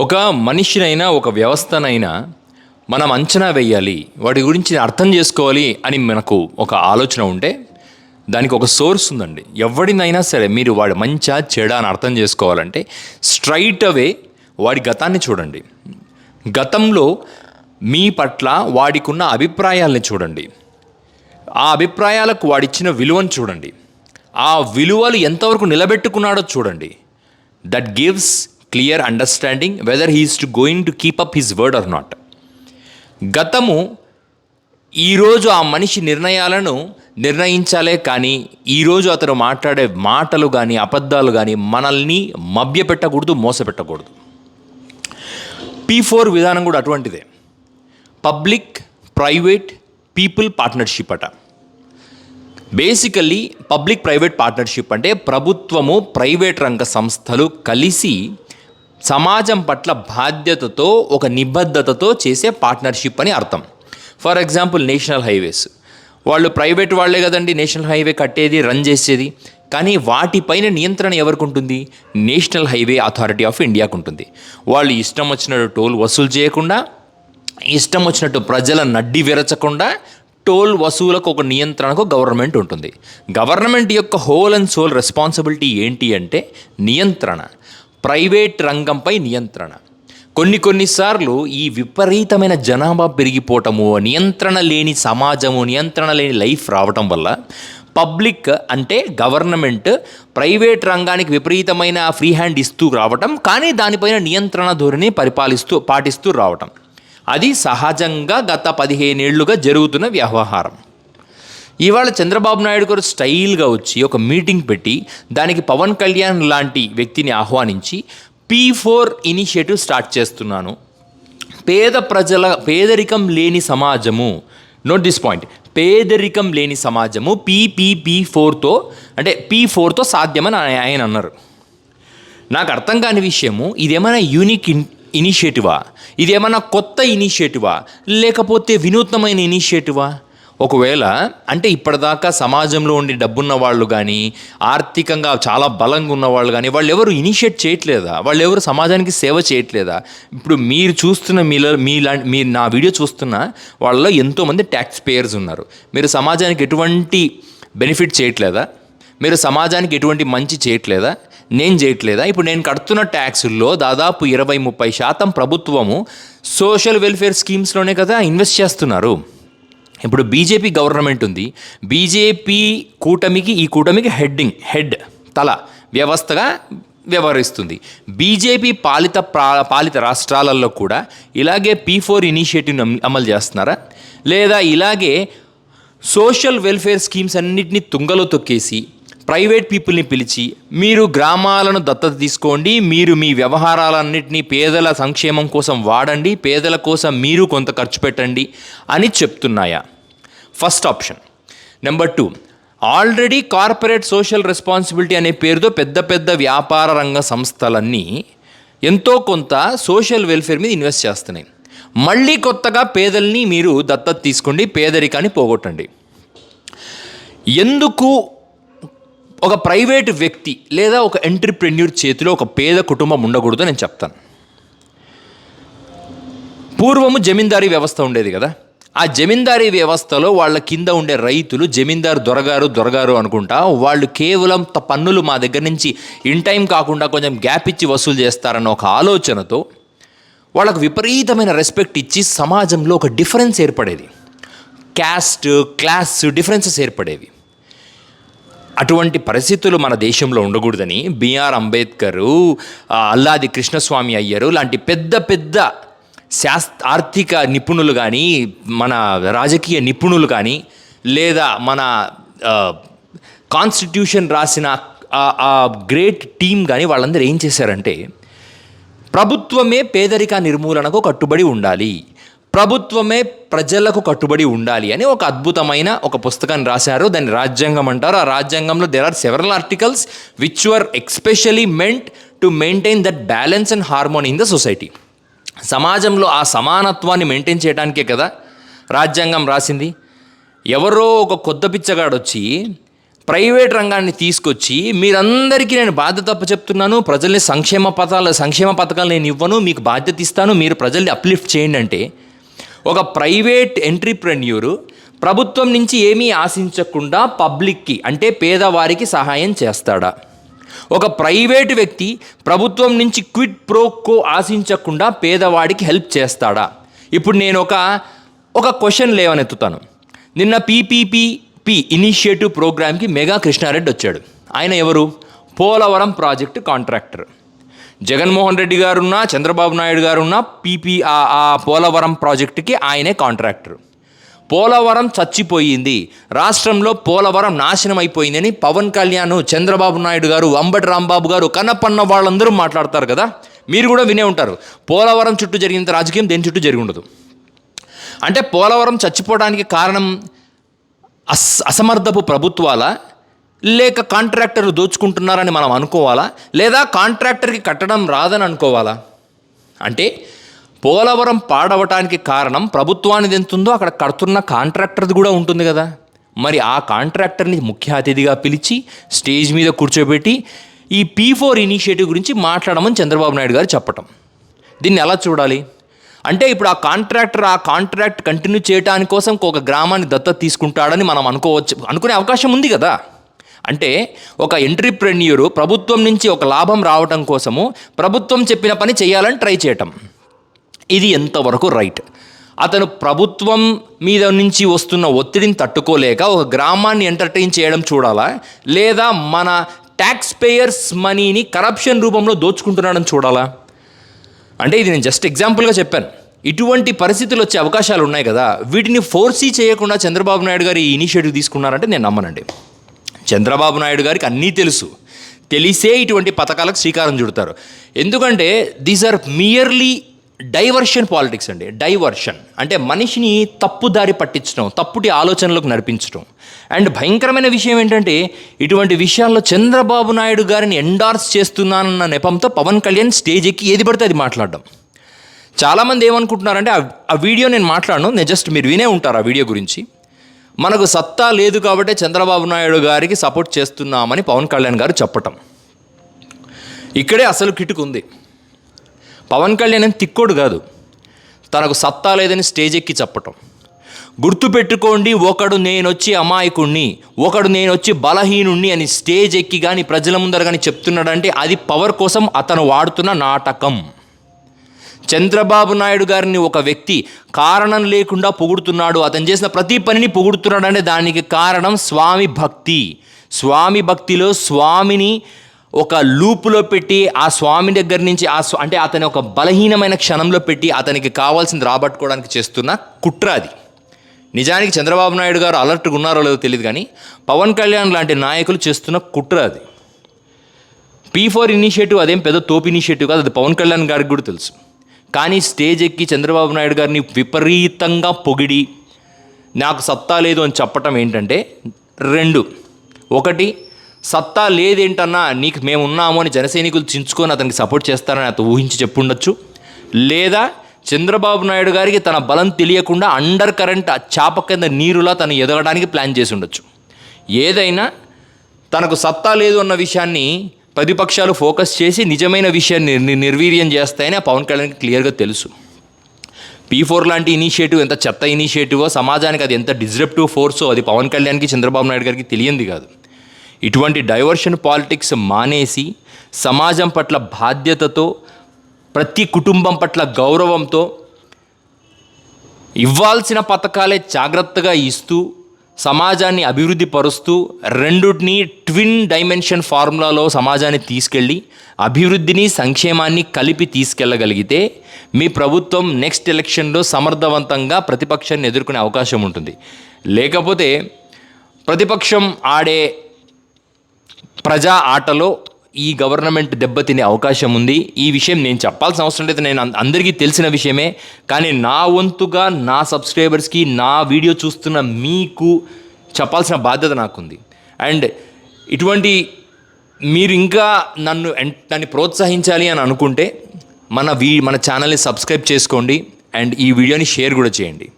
ఒక మనిషినైనా ఒక వ్యవస్థనైనా మనం అంచనా వేయాలి, వాటి గురించి అర్థం చేసుకోవాలి అని మనకు ఒక ఆలోచన ఉంటే దానికి ఒక సోర్స్ ఉందండి. ఎవడినైనా సరే మీరు వాడి మంచా చెడా అని అర్థం చేసుకోవాలంటే స్ట్రైట్ అవే వాడి గతాన్ని చూడండి. గతంలో మీ పట్ల వాడికున్న అభిప్రాయాల్ని చూడండి. ఆ అభిప్రాయాలకు వాడిచ్చిన విలువను చూడండి. ఆ విలువలు ఎంతవరకు నిలబెట్టుకున్నాడో చూడండి. That gives clear understanding whether he is going to keep up his word or not. గతము ఈరోజు ఆ మనిషి నిర్ణయాలను నిర్ణయించాలే కానీ ఈరోజు అతను మాట్లాడే మాటలు కానీ అబద్ధాలు కానీ మనల్ని మభ్యపెట్టకూడదు, మోసపెట్టకూడదు. P4 విధానం కూడా అటువంటిదే. పబ్లిక్ ప్రైవేట్ పీపుల్ పార్ట్నర్షిప్ అట. బేసికల్లీ పబ్లిక్ ప్రైవేట్ పార్ట్నర్షిప్ అంటే ప్రభుత్వము ప్రైవేట్ రంగ సంస్థలు కలిసి సమాజం పట్ల బాధ్యతతో ఒక నిబద్ధతతో చేసే పార్ట్నర్షిప్ అని అర్థం. ఫర్ ఎగ్జాంపుల్ నేషనల్ హైవేస్, వాళ్ళు ప్రైవేట్ వాళ్ళే కదండి నేషనల్ హైవే కట్టేది, రన్ చేసేది. కానీ వాటిపైన నియంత్రణ ఎవరికి ఉంటుంది? నేషనల్ హైవే అథారిటీ ఆఫ్ ఇండియాకు ఉంటుంది. వాళ్ళు ఇష్టం వచ్చినట్టు టోల్ వసూలు చేయకుండా, ఇష్టం వచ్చినట్టు ప్రజల నడ్డి విరచకుండా టోల్ వసూలకు ఒక నియంత్రణకు గవర్నమెంట్ ఉంటుంది. గవర్నమెంట్ యొక్క హోల్ అండ్ సోల్ రెస్పాన్సిబిలిటీ ఏంటి అంటే నియంత్రణ, ప్రైవేట్ రంగంపై నియంత్రణ. కొన్నిసార్లు ఈ విపరీతమైన జనాభా పెరిగిపోవటము, నియంత్రణ లేని సమాజము, నియంత్రణ లేని లైఫ్ రావటం వల్ల పబ్లిక్ అంటే గవర్నమెంట్ ప్రైవేట్ రంగానికి విపరీతమైన ఫ్రీ హ్యాండ్ ఇస్తూ రావటం, కానీ దానిపైన నియంత్రణ ధోరణి పాటిస్తూ రావటం. అది సహజంగా గత 15 ఏళ్లుగా జరుగుతున్న వ్యవహారం. ఇవాళ చంద్రబాబు నాయుడు గారు స్టైల్గా వచ్చి ఒక మీటింగ్ పెట్టి దానికి పవన్ కళ్యాణ్ లాంటి వ్యక్తిని ఆహ్వానించి P4 ఇనిషియేటివ్ స్టార్ట్ చేస్తున్నాను. పేదరికం లేని సమాజము, నోట్ దిస్ పాయింట్, పేదరికం లేని సమాజము P4తో అంటే P4తో సాధ్యమని ఆయన అన్నారు. నాకు అర్థం కాని విషయము, ఇదేమైనా యూనిక్ ఇనిషియేటివా, ఇదేమైనా కొత్త ఇనిషియేటివా, లేకపోతే వినూత్నమైన ఇనిషియేటివా? ఒకవేళ అంటే ఇప్పటిదాకా సమాజంలో ఉండి డబ్బున్న వాళ్ళు కానీ, ఆర్థికంగా చాలా బలంగా ఉన్న వాళ్ళు కానీ, వాళ్ళు ఎవరు ఇనిషియేట్ చేయట్లేదా? వాళ్ళు ఎవరు సమాజానికి సేవ చేయట్లేదా? ఇప్పుడు మీరు చూస్తున్న మీరు నా వీడియో చూస్తున్న వాళ్ళలో ఎంతోమంది ట్యాక్స్ పేయర్స్ ఉన్నారు. మీరు సమాజానికి ఎటువంటి బెనిఫిట్ చేయట్లేదా? మీరు సమాజానికి ఎటువంటి మంచి చేయట్లేదా? నేను చేయట్లేదా? ఇప్పుడు నేను కడుతున్న ట్యాక్సుల్లో దాదాపు 20-30% ప్రభుత్వము సోషల్ వెల్ఫేర్ స్కీమ్స్లోనే కదా ఇన్వెస్ట్ చేస్తున్నారు. ఇప్పుడు బీజేపీ గవర్నమెంట్ ఉంది. బీజేపీ కూటమికి, ఈ కూటమికి హెడ్ తల వ్యవస్థగా వ్యవహరిస్తుంది. బీజేపీ పాలిత రాష్ట్రాలలో కూడా ఇలాగే P4 ఇనిషియేటివ్ని అమలు చేస్తున్నారా? లేదా ఇలాగే సోషల్ వెల్ఫేర్ స్కీమ్స్ అన్నింటినీ తుంగలో తొక్కేసి ప్రైవేట్ పీపుల్ని పిలిచి మీరు గ్రామాలను దత్తత తీసుకోండి, మీరు మీ వ్యవహారాలన్నింటినీ పేదల సంక్షేమం కోసం వాడండి, పేదల కోసం మీరు కొంత ఖర్చు పెట్టండి అని చెప్తున్నాయా? First option. Number 2, already corporate social responsibility అనే పేరుతో పెద్ద వ్యాపార రంగ సంస్థలన్నీ ఎంతో కొంత సోషల్ వెల్ఫేర్ మీద ఇన్వెస్ట్ చేస్తున్నాయి. మళ్ళీ కొత్తగా పేదల్ని మీరు దత్తత తీసుకోండి, పేదరికాన్ని పోగొట్టండి. ఎందుకు ఒక ప్రైవేట్ వ్యక్తి లేదా ఒక ఎంటర్ప్రెన్యూర్ చేతిలో ఒక పేద కుటుంబం ఉండకూడదు నేను చెప్తాను. పూర్వము జమీందారీ వ్యవస్థ ఉండేది కదా. ఆ జమీందారీ వ్యవస్థలో వాళ్ళ కింద ఉండే రైతులు జమీందారు దొరగారు అనుకుంటా వాళ్ళు కేవలం పన్నులు మా దగ్గర నుంచి ఇన్ టైం కాకుండా కొంచెం గ్యాప్ ఇచ్చి వసూలు చేస్తారన్న ఒక ఆలోచనతో వాళ్ళకు విపరీతమైన రెస్పెక్ట్ ఇచ్చి సమాజంలో ఒక డిఫరెన్స్ ఏర్పడేది. క్యాస్ట్, క్లాస్ డిఫరెన్సెస్ ఏర్పడేవి. అటువంటి పరిస్థితులు మన దేశంలో ఉండకూడదని బిఆర్ అంబేద్కరు, అల్లాది కృష్ణస్వామి అయ్యరు లాంటి పెద్ద ఆర్థిక నిపుణులు కానీ, మన రాజకీయ నిపుణులు కానీ, లేదా మన కాన్స్టిట్యూషన్ రాసిన ఆ గ్రేట్ టీం కానీ వాళ్ళందరూ ఏం చేశారంటే ప్రభుత్వమే పేదరిక నిర్మూలనకు కట్టుబడి ఉండాలి, ప్రభుత్వమే ప్రజలకు కట్టుబడి ఉండాలి అని ఒక అద్భుతమైన ఒక పుస్తకాన్ని రాశారు. దాన్ని రాజ్యాంగం అంటారు. ఆ రాజ్యాంగంలో there are several articles which were especially meant to maintain that balance and harmony in the society. సమాజంలో ఆ సమానత్వాన్ని మెయింటైన్ చేయడానికే కదా రాజ్యాంగం రాసింది. ఎవరో ఒక కొత్త పిచ్చగాడు వచ్చి ప్రైవేట్ రంగాన్ని తీసుకొచ్చి మీరందరికీ నేను బాధ్యత చెప్తున్నాను, ప్రజల్ని సంక్షేమ పథకాలు నేను ఇవ్వను, మీకు బాధ్యత ఇస్తాను, మీరు ప్రజల్ని అప్లిఫ్ట్ చేయండి అంటే ఒక ప్రైవేట్ ఎంట్రీప్రెన్యూరు ప్రభుత్వం నుంచి ఏమీ ఆశించకుండా పబ్లిక్కి అంటే పేదవారికి సహాయం చేస్తాడా? ఒక ప్రైవేటు వ్యక్తి ప్రభుత్వం నుంచి క్విడ్ ప్రో కో ఆశించకుండా పేదవాడికి హెల్ప్ చేస్తాడా? ఇప్పుడు నేను ఒక క్వశ్చన్ లేవనెత్తుతాను. నిన్న పీపీపీ ఇనిషియేటివ్ ప్రోగ్రామ్కి మెగా కృష్ణారెడ్డి వచ్చాడు. ఆయన ఎవరు? Polavaram project contractor. జగన్మోహన్ రెడ్డి గారున్నా, చంద్రబాబు నాయుడు గారున్నా ఆ పోలవరం ప్రాజెక్టుకి ఆయనే కాంట్రాక్టర్. పోలవరం చచ్చిపోయింది, రాష్ట్రంలో పోలవరం నాశనం అయిపోయిందని పవన్ కళ్యాణ్, చంద్రబాబు నాయుడు గారు, అంబటి రాంబాబు గారు, కన్నపన్న వాళ్ళందరూ మాట్లాడతారు కదా. మీరు కూడా వినే ఉంటారు, పోలవరం చుట్టూ జరిగినంత రాజకీయం దేని చుట్టూ జరిగి ఉండదు. అంటే పోలవరం చచ్చిపోవడానికి కారణం అసమర్థపు ప్రభుత్వాల, లేక కాంట్రాక్టర్లు దోచుకుంటున్నారని మనం అనుకోవాలా, లేదా కాంట్రాక్టర్కి కట్టడం రాదని అనుకోవాలా? అంటే పోలవరం పాడవటానికి కారణం ప్రభుత్వానికి ఎంతుందో అక్కడ కడుతున్న కాంట్రాక్టర్ది కూడా ఉంటుంది కదా. మరి ఆ కాంట్రాక్టర్ని ముఖ్య అతిథిగా పిలిచి స్టేజ్ మీద కూర్చోబెట్టి ఈ P4 ఇనిషియేటివ్ గురించి మాట్లాడమని చంద్రబాబు నాయుడు గారు చెప్పటం, దీన్ని ఎలా చూడాలి? అంటే ఇప్పుడు ఆ కాంట్రాక్ట్ కంటిన్యూ చేయడానికి కోసం ఒక గ్రామాన్ని దత్తత తీసుకుంటాడని మనం అనుకునే అవకాశం ఉంది కదా. అంటే ఒక ఎంట్రీప్రెన్యూరు ప్రభుత్వం నుంచి ఒక లాభం రావటం కోసము ప్రభుత్వం చెప్పిన పని చేయాలని ట్రై చేయటం, ఇది ఎంతవరకు రైట్? అతను ప్రభుత్వం మీద నుంచి వస్తున్న ఒత్తిడిని తట్టుకోలేక ఒక గ్రామాన్ని ఎంటర్టైన్ చేయడం చూడాలా, లేదా మన ట్యాక్స్ పేయర్స్ మనీని కరప్షన్ రూపంలో దోచుకుంటున్నాడని చూడాలా? అంటే ఇది నేను జస్ట్ ఎగ్జాంపుల్గా చెప్పాను. ఇటువంటి పరిస్థితులు వచ్చే అవకాశాలు ఉన్నాయి కదా. వీటిని ఫోర్సీ చేయకుండా చంద్రబాబు నాయుడు గారు ఈ ఇనిషియేటివ్ తీసుకున్నారంటే నేను నమ్మనండి. చంద్రబాబు నాయుడు గారికి అన్నీ తెలిసే ఇటువంటి పథకాలకు శ్రీకారం చుడతారు. ఎందుకంటే these are merely diversion politics అండి. డైవర్షన్ అంటే మనిషిని తప్పుదారి పట్టించడం, తప్పుటి ఆలోచనలకు నడిపించడం. అండ్ భయంకరమైన విషయం ఏంటంటే ఇటువంటి విషయాల్లో చంద్రబాబు నాయుడు గారిని ఎండార్స్ చేస్తున్నానన్న నెపంతో పవన్ కళ్యాణ్ స్టేజ్ ఎక్కి ఏది పడితే అది మాట్లాడడం. చాలామంది ఏమనుకుంటున్నారంటే ఆ వీడియో నేను మాట్లాడను, నేను జస్ట్ మీరు వినే ఉంటారు ఆ వీడియో గురించి. మనకు సత్తా లేదు కాబట్టి చంద్రబాబు నాయుడు గారికి సపోర్ట్ చేస్తున్నామని పవన్ కళ్యాణ్ గారు చెప్పటం, ఇక్కడే అసలు కిటుకుంది. పవన్ కళ్యాణ్ అని తిక్కోడు కాదు, తనకు సత్తా లేదని స్టేజ్ ఎక్కి చెప్పటం. గుర్తుపెట్టుకోండి, ఒకడు నేనొచ్చి అమాయకుణ్ణి, ఒకడు నేనొచ్చి బలహీనుణ్ణి అని స్టేజ్ ఎక్కి కానీ ప్రజల ముందర కానీ చెప్తున్నాడంటే అది పవర్ కోసం అతను వాడుతున్న నాటకం. చంద్రబాబు నాయుడు గారిని ఒక వ్యక్తి కారణం లేకుండా పొగుడుతున్నాడు, అతను చేసిన ప్రతి పనిని పొగుడుతున్నాడు అంటే దానికి కారణం స్వామి భక్తి. స్వామి భక్తిలో స్వామిని ఒక లూపులో పెట్టి ఆ స్వామి దగ్గర నుంచి అంటే అతని ఒక బలహీనమైన క్షణంలో పెట్టి అతనికి కావాల్సింది రాబట్టుకోవడానికి చేస్తున్న కుట్ర అది. నిజానికి చంద్రబాబు నాయుడు గారు అలర్ట్గా ఉన్నారో లేదో తెలియదు, కానీ పవన్ కళ్యాణ్ లాంటి నాయకులు చేస్తున్న కుట్ర అది. P4 ఇనిషియేటివ్ అదేం పెద్ద తోపు ఇనిషియేటివ్ కాదు, అది పవన్ కళ్యాణ్ గారికి కూడా తెలుసు. కానీ స్టేజ్ ఎక్కి చంద్రబాబు నాయుడు గారిని విపరీతంగా పొగిడి నాకు సత్తా లేదు అని చెప్పటం ఏంటంటే రెండు. ఒకటి, సత్తా లేదేంటన్నా నీకు మేము ఉన్నాము అని జనసైనికులు చించుకొని అతనికి సపోర్ట్ చేస్తారని అతను ఊహించి చెప్పుండొచ్చు. లేదా చంద్రబాబు నాయుడు గారికి తన బలం తెలియకుండా అండర్ కరెంట్ చాప కింద నీరులా తను ఎదగడానికి ప్లాన్ చేసి ఉండొచ్చు. ఏదైనా తనకు సత్తా లేదు అన్న విషయాన్ని ప్రతిపక్షాలు ఫోకస్ చేసి నిజమైన విషయాన్ని నిర్వీర్యం చేస్తాయని ఆ పవన్ కళ్యాణ్కి క్లియర్గా తెలుసు. P4 లాంటి ఇనిషియేటివ్ ఎంత చెత్త ఇనిషియేటివో, సమాజానికి అది ఎంత డిస్రప్టివ్ ఫోర్సో అది పవన్ కళ్యాణ్కి చంద్రబాబు నాయుడు గారికి తెలియంది కాదు. ఇటువంటి డైవర్షన్ పాలిటిక్స్ మానేసి సమాజం పట్ల బాధ్యతతో, ప్రతి కుటుంబం పట్ల గౌరవంతో ఇవ్వాల్సిన పథకాలే జాగ్రత్తగా ఇస్తూ సమాజాన్ని అభివృద్ధి పరుస్తూ రెండుటిని ట్విన్ డైమెన్షన్ ఫార్ములాలో సమాజాన్ని తీసుకెళ్ళి అభివృద్ధిని సంక్షేమాన్ని కలిపి తీసుకెళ్ళగలిగితే మీ ప్రభుత్వం నెక్స్ట్ ఎలక్షన్లో సమర్థవంతంగా ప్రతిపక్షాన్ని ఎదుర్కొనే అవకాశం ఉంటుంది. లేకపోతే ప్రతిపక్షం ఆడే ప్రజా ఆటలో ఈ గవర్నమెంట్ దెబ్బతినే అవకాశం ఉంది. ఈ విషయం నేను చెప్పాల్సిన అవసరం లేదు, నేను అందరికీ తెలిసిన విషయమే. కానీ నా వంతుగా నా సబ్స్క్రైబర్స్కి, నా వీడియో చూస్తున్న మీకు చెప్పాల్సిన బాధ్యత నాకుంది. అండ్ ఇటువంటి మీరు ఇంకా నన్ను ప్రోత్సహించాలి అని అనుకుంటే మన ఛానల్ని సబ్స్క్రైబ్ చేసుకోండి అండ్ ఈ వీడియోని షేర్ కూడా చేయండి.